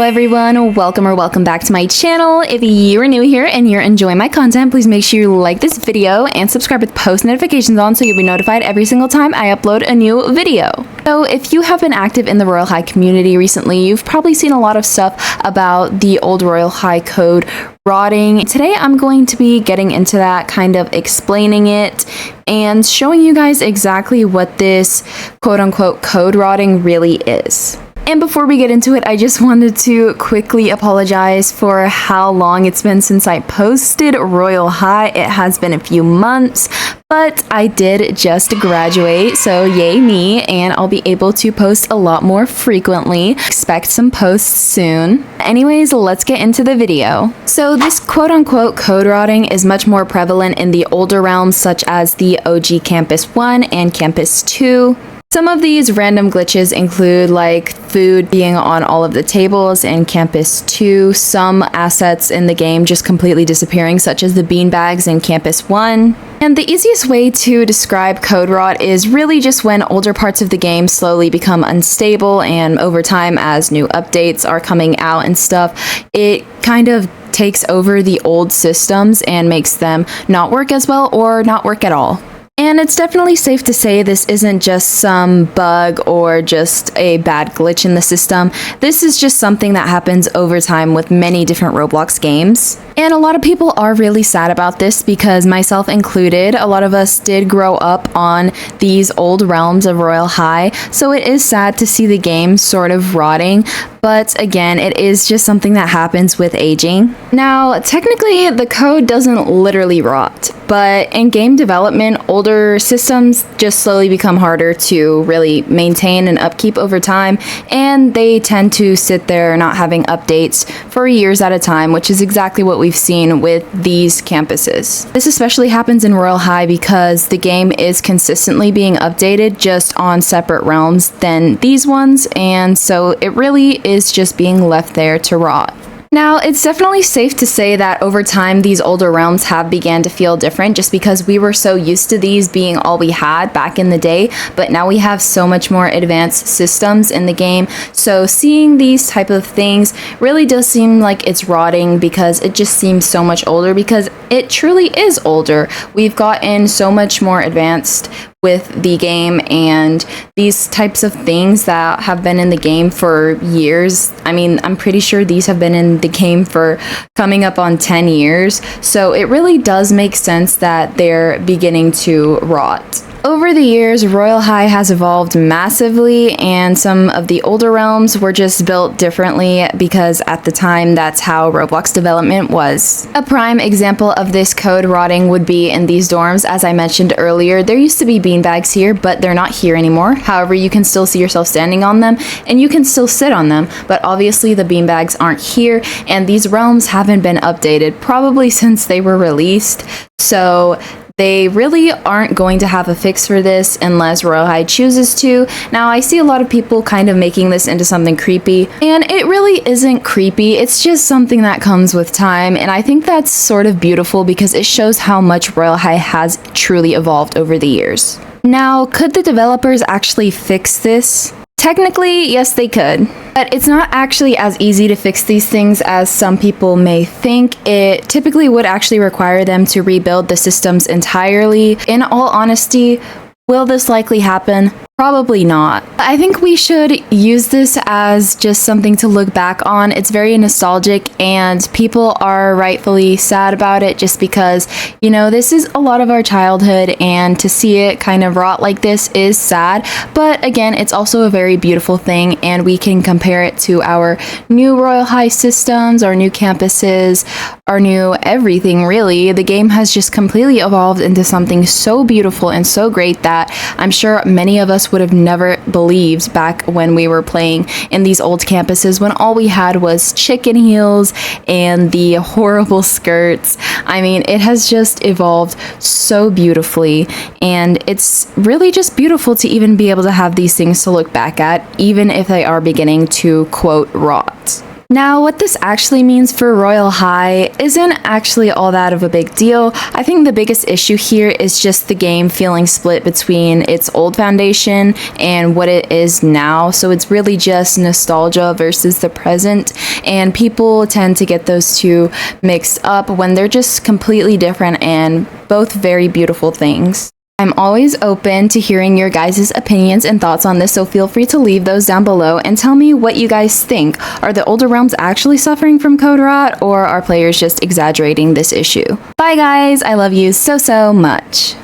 everyone, welcome back to my channel. If you are new here and you're enjoying my content, please make sure you like this video and subscribe with post notifications on so you'll be notified every single time I upload a new video. So if you have been active in the Royale High community recently, you've probably seen a lot of stuff about the old Royale High code rotting. Today I'm going to be getting into that, kind of explaining it and showing you guys exactly what this quote-unquote code rotting really is. And before we get into it, I just wanted to quickly apologize for how long it's been since I posted Royale High. It has been a few months, but I did just graduate, so yay me, and I'll be able to post a lot more frequently. Expect some posts soon. Anyways, let's get into the video. So this quote-unquote code rotting is much more prevalent in the older realms such as the OG Campus 1 and Campus 2. Some of these random glitches include like food being on all of the tables in Campus 2, some assets in the game just completely disappearing such as the beanbags in Campus 1. And the easiest way to describe code rot is really just when older parts of the game slowly become unstable, and over time as new updates are coming out and stuff, it kind of takes over the old systems and makes them not work as well or not work at all. And it's definitely safe to say this isn't just some bug or just a bad glitch in the system. This is just something that happens over time with many different Roblox games. And a lot of people are really sad about this because, myself included, a lot of us did grow up on these old realms of Royale High, so it is sad to see the game sort of rotting. But again, it is just something that happens with aging. Now, technically, the code doesn't literally rot, but in game development, older systems just slowly become harder to really maintain and upkeep over time, and they tend to sit there not having updates for years at a time, which is exactly what we've seen with these campuses. This especially happens in Royale High because the game is consistently being updated just on separate realms than these ones, and so it really is just being left there to rot. Now, it's definitely safe to say that over time, these older realms have began to feel different just because we were so used to these being all we had back in the day, but now we have so much more advanced systems in the game. So seeing these type of things really does seem like it's rotting because it just seems so much older, because it truly is older. We've gotten so much more advanced with the game, and these types of things that have been in the game for years. I mean, I'm pretty sure these have been in the game for coming up on 10 years, so it really does make sense that they're beginning to rot. Over the years, Royale High has evolved massively, and some of the older realms were just built differently because at the time that's how Roblox development was. A prime example of this code rotting would be in these dorms. As I mentioned earlier, there used to be beanbags here, but they're not here anymore. However, you can still see yourself standing on them and you can still sit on them, but obviously the beanbags aren't here, and these realms haven't been updated probably since they were released. So they really aren't going to have a fix for this unless Royale High chooses to. Now, I see a lot of people kind of making this into something creepy, and it really isn't creepy. It's just something that comes with time, and I think that's sort of beautiful because it shows how much Royale High has truly evolved over the years. Now, could the developers actually fix this? Technically, yes, they could, but it's not actually as easy to fix these things as some people may think. It typically would actually require them to rebuild the systems entirely. In all honesty, will this likely happen? Probably not. I think we should use this as just something to look back on. It's very nostalgic, and people are rightfully sad about it just because, you know, this is a lot of our childhood, and to see it kind of rot like this is sad. But again, it's also a very beautiful thing, and we can compare it to our new Royale High systems, our new campuses, our new everything really. The game has just completely evolved into something so beautiful and so great that I'm sure many of us would have never believed back when we were playing in these old campuses when all we had was chicken heels and the horrible skirts. I mean, it has just evolved so beautifully, and it's really just beautiful to even be able to have these things to look back at, even if they are beginning to quote rot. Now, what this actually means for Royale High isn't actually all that of a big deal. I think the biggest issue here is just the game feeling split between its old foundation and what it is now. So it's really just nostalgia versus the present, and people tend to get those two mixed up when they're just completely different and both very beautiful things. I'm always open to hearing your guys' opinions and thoughts on this, so feel free to leave those down below and tell me what you guys think. Are the older realms actually suffering from code rot, or are players just exaggerating this issue? Bye guys, I love you so much.